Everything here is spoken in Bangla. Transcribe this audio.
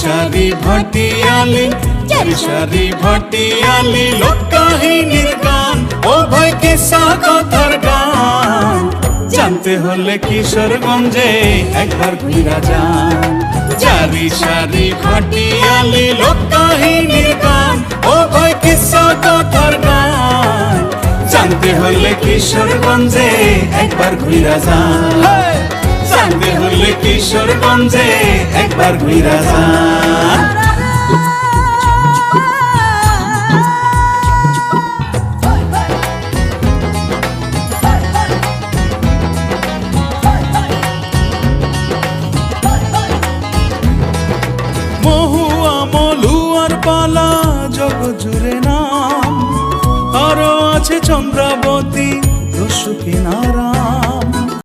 সারি ভাটিয়ালি সারি ভাটিয়ালি লোককাহিনীর গান ও ভাই কিসা কথার গান জানতে হলে কিশোরগঞ্জে একবার ঘুরা যান। চারি সারি ভাটিয়ালি লোককাহিনীর গান ও ভাই কিসা কথার গান জানতে হলে কিশোরগঞ্জে একবার ঘুরা যান। জানতে হলে কিশোরগঞ্জে একবার ঘুরা যান। মহুয়া মলুয়ার পালা জগৎ জুড়ে নাম, আরো আছে চন্দ্রাবতী রসু কিনারা।